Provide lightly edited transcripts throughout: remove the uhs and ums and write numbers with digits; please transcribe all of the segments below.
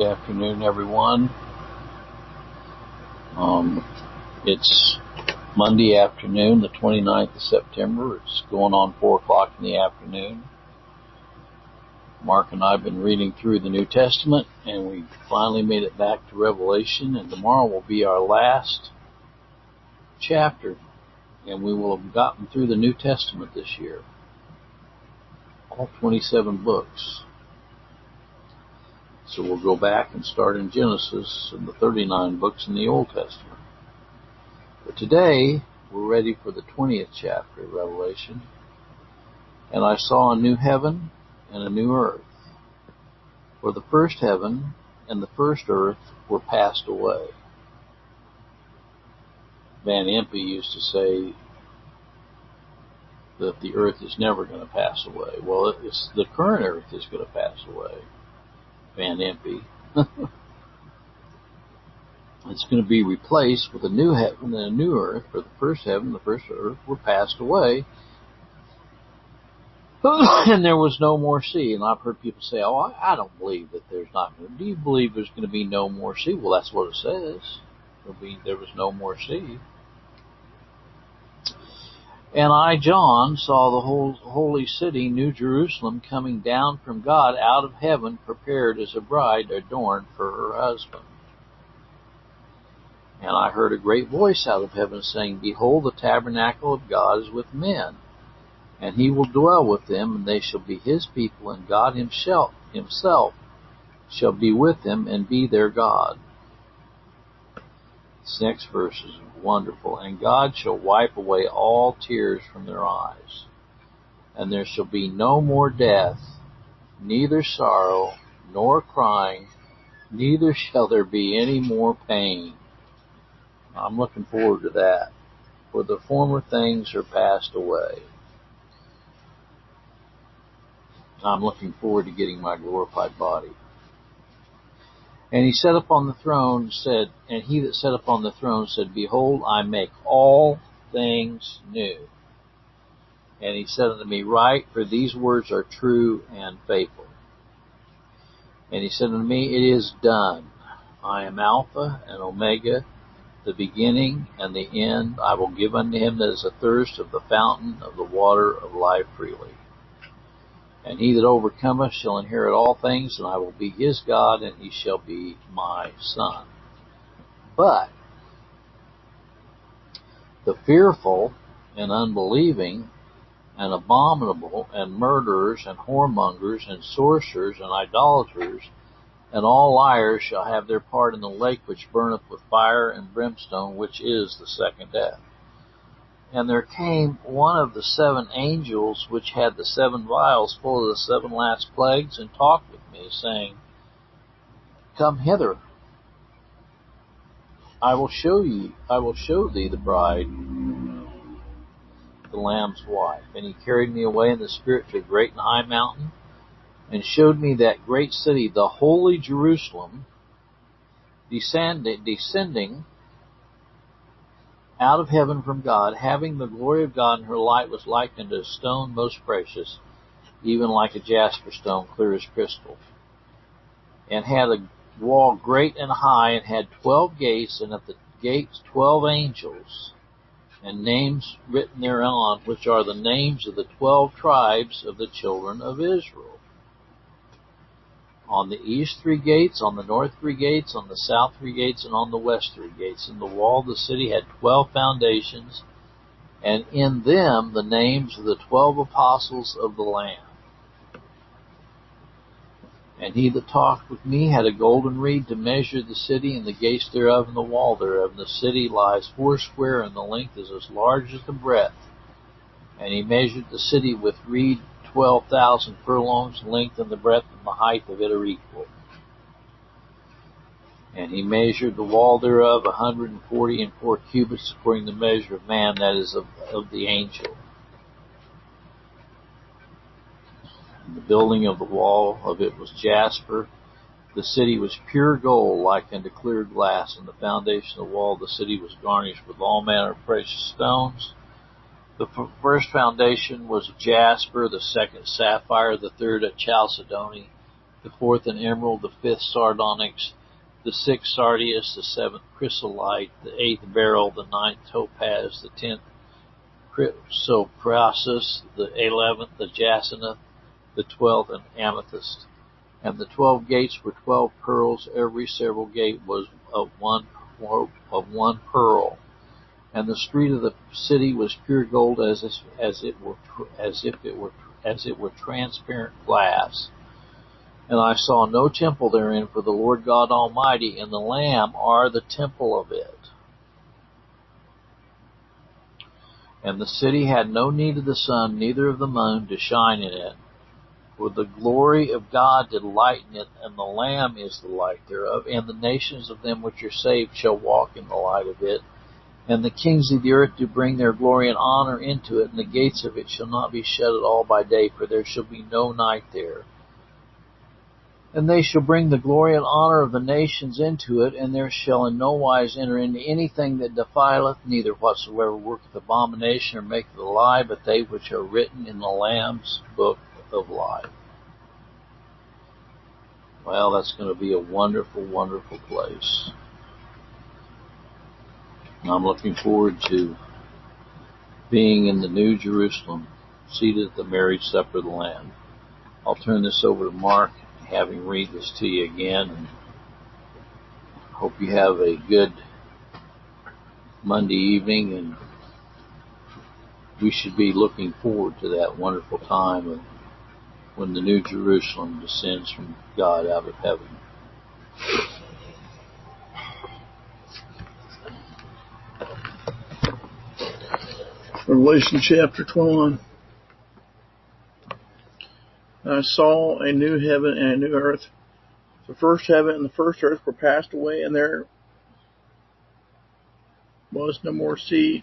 Good afternoon, everyone. It's Monday afternoon, the 29th of September. It's going on 4 o'clock in the afternoon. Mark and I have been reading through the New Testament, and we finally made it back to Revelation, and tomorrow will be our last chapter, and we will have gotten through the New Testament this year. All 27 books. So we'll go back and start in Genesis and the 39 books in the Old Testament. But today, we're ready for the 20th chapter of Revelation. And I saw a new heaven and a new earth. For the first heaven and the first earth were passed away. Van Impe used to say that the earth is never going to pass away. Well, it's the current earth is going to pass away. Van Impe. It's going to be replaced with a new heaven and a new earth, for the first heaven and the first earth were passed away, and there was no more sea. And I've heard people say, I don't believe that there's not going to. Do you believe there's going to be no more sea? Well, that's what it says. There was no more sea. And I, John, saw the whole holy city, New Jerusalem, coming down from God out of heaven, prepared as a bride adorned for her husband. And I heard a great voice out of heaven saying, Behold, the tabernacle of God is with men, and he will dwell with them, and they shall be his people, and God himself shall be with them and be their God. This next verse is wonderful. And God shall wipe away all tears from their eyes, and there shall be no more death, neither sorrow nor crying, neither shall there be any more pain. I'm looking forward to that, for the former things are passed away. I'm looking forward to getting my glorified body. And he sat upon the throne, and he that sat upon the throne said, Behold, I make all things new. And he said unto me, Write, for these words are true and faithful. And he said unto me, It is done. I am Alpha and Omega, the beginning and the end. I will give unto him that is athirst of the fountain of the water of life freely. And he that overcometh shall inherit all things, and I will be his God, and he shall be my son. But the fearful and unbelieving and abominable and murderers and whoremongers and sorcerers and idolaters and all liars shall have their part in the lake which burneth with fire and brimstone, which is the second death. And there came one of the 7 angels which had the 7 vials full of the 7 last plagues, and talked with me, saying, Come hither, I will show thee the bride, the Lamb's wife. And he carried me away in the Spirit to a great and high mountain, and showed me that great city, the holy Jerusalem, descending out of heaven from God, having the glory of God, and her light was like unto a stone most precious, even like a jasper stone, clear as crystal. And had a wall great and high, and had 12 gates, and at the gates 12 angels, and names written thereon, which are the names of the 12 tribes of the children of Israel. On the east 3 gates, on the north 3 gates, on the south 3 gates, and on the west 3 gates. And the wall of the city had 12 foundations, and in them the names of the 12 apostles of the Lamb. And he that talked with me had a golden reed to measure the city, and the gates thereof, and the wall thereof. And the city lies 4square, and the length is as large as the breadth. And he measured the city with reed 12,000 furlongs, the length and the breadth and the height of it are equal. And he measured the wall thereof 144 cubits, according to the measure of man, that is of the angel. And the building of the wall of it was jasper. The city was pure gold, like unto clear glass, and the foundation of the wall of the city was garnished with all manner of precious stones. The first foundation was jasper, the second sapphire, the third a chalcedony, the fourth an emerald, the fifth sardonyx, the sixth sardius, the seventh chrysolite, the eighth beryl, the ninth topaz, the 10th chrysoprasus, the 11th the jacinth, the 12th an amethyst. And the 12 gates were 12 pearls. Every several gate was of one pearl. And the street of the city was pure gold, as it were transparent glass. And I saw no temple therein, for the Lord God Almighty and the Lamb are the temple of it. And the city had no need of the sun, neither of the moon, to shine in it. For the glory of God did lighten it, and the Lamb is the light thereof. And the nations of them which are saved shall walk in the light of it. And the kings of the earth do bring their glory and honor into it, and the gates of it shall not be shut at all by day, for there shall be no night there. And they shall bring the glory and honor of the nations into it, and there shall in no wise enter into anything that defileth, neither whatsoever worketh abomination or maketh a lie, but they which are written in the Lamb's book of life. Well, that's going to be a wonderful, wonderful place. I'm looking forward to being in the New Jerusalem, seated at the marriage supper of the Lamb. I'll turn this over to Mark, have him read this to you again, and hope you have a good Monday evening, and we should be looking forward to that wonderful time of when the New Jerusalem descends from God out of heaven. Revelation chapter 21. I saw a new heaven and a new earth. The first heaven and the first earth were passed away, and there was no more sea.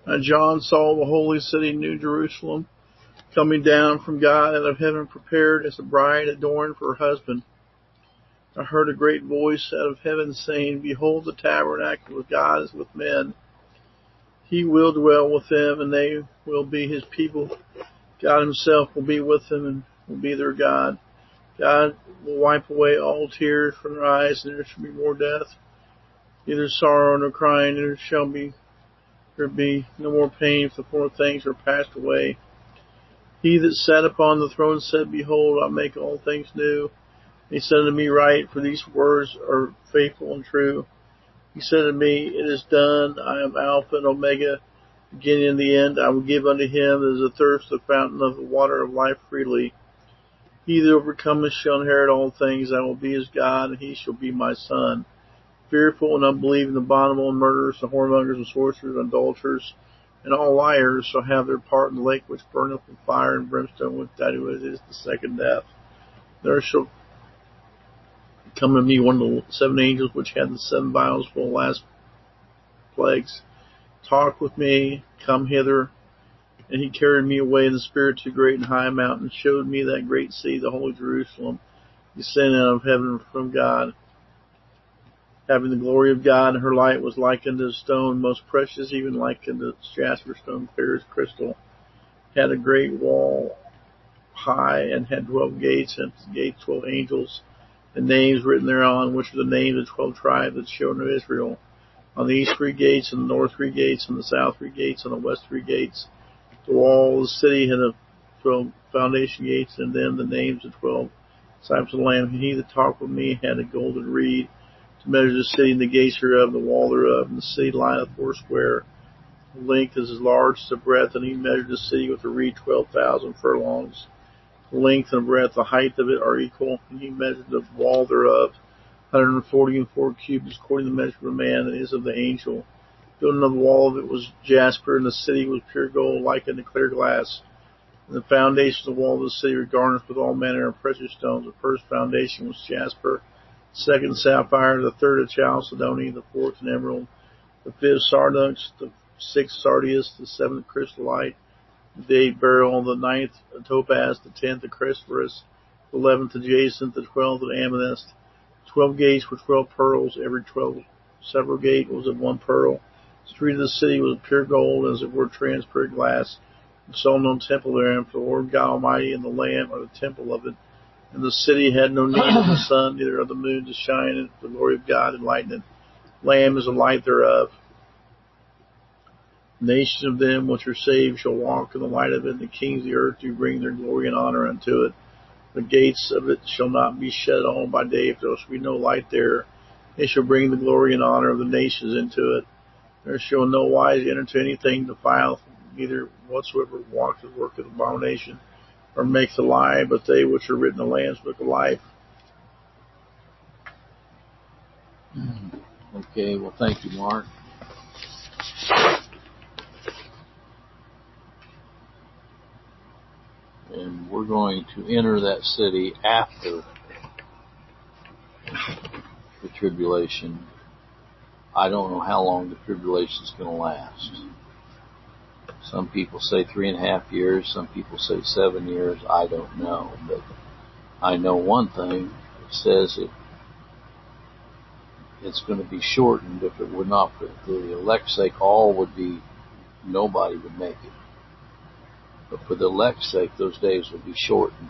And John saw the holy city, New Jerusalem, coming down from God out of heaven, prepared as a bride adorned for her husband. I heard a great voice out of heaven saying, Behold, the tabernacle of God is with men. He will dwell with them, and they will be his people. God himself will be with them and will be their God. God will wipe away all tears from their eyes, and there shall be more death, neither sorrow nor crying, there be no more pain, for the former things are passed away. He that sat upon the throne said, Behold, I make all things new. And he said unto me, Write, for these words are faithful and true. He said to me, It is done. I am Alpha and Omega, beginning and the end. I will give unto him that is athirst the fountain of the water of life freely. He that overcometh shall inherit all things. I will be his God, and he shall be my son. Fearful and unbelieving, abominable, and murderers, and whoremongers, and sorcerers, and adulterers, and all liars shall have their part in the lake which burneth with fire and brimstone, with that is the second death. There shall come to me one of the seven angels which had the 7 vials full of last plagues. Talk with me, come hither. And he carried me away in the spirit to a great and high mountain, and showed me that great city, the holy Jerusalem, descending out of heaven from God, having the glory of God, and her light was like unto a stone most precious, even like unto jasper stone, clear as crystal. It had a great wall high, and had 12 gates, and at the gates 12 angels, and names written thereon, which are the names of 12 tribes of the children of Israel. On the east 3 gates, and the north 3 gates, and the south 3 gates, and the west 3 gates. The wall of the city had 12 foundation gates, and them the names of 12 disciples of the Lamb. And he that talked with me had a golden reed to measure the city, and the gates thereof, and the wall thereof, and the city lieth foursquare. The length is as large as the breadth, and he measured the city with a reed 12,000 furlongs. The length and breadth, the height of it are equal, and he measured the wall thereof 144 cubits, according to the measure of a man, that is of the angel. The building of the wall of it was jasper, and the city was pure gold, like unto clear glass. And the foundation of the wall of the city were garnished with all manner of precious stones. The first foundation was jasper, the second sapphire, the third a chalcedony, the fourth an emerald, the fifth sardonyx, the sixth sardius, the seventh chrysolite, the eighth beryl, the ninth a topaz, the 10th a chrysoprase, the 11th a jacinth, the 12th an amethyst. 12 gates were 12 pearls. Every 12 several gate was of one pearl. The street of the city was of pure gold, as it were transparent glass. And saw no temple therein, for the Lord God Almighty and the Lamb are the temple of it. And the city had no need of the sun, neither of the moon to shine in it. The glory of God enlightened it. Lamb is the light thereof. The nations of them which are saved shall walk in the light of it, and the kings of the earth do bring their glory and honor unto it. The gates of it shall not be shut on by day, if there shall be no light there. They shall bring the glory and honor of the nations into it. There shall no wise enter to anything defiled, neither whatsoever walks the work of abomination, or makes a lie, but they which are written in the Lamb's book of life. Okay, well, thank you, Mark. And we're going to enter that city after the tribulation. I don't know how long the tribulation is going to last. Some people say 3.5 years. Some people say 7 years. I don't know. But I know one thing. It says it's going to be shortened. If it were not for the elect's sake, nobody would make it. But for the elect's sake, those days will be shortened.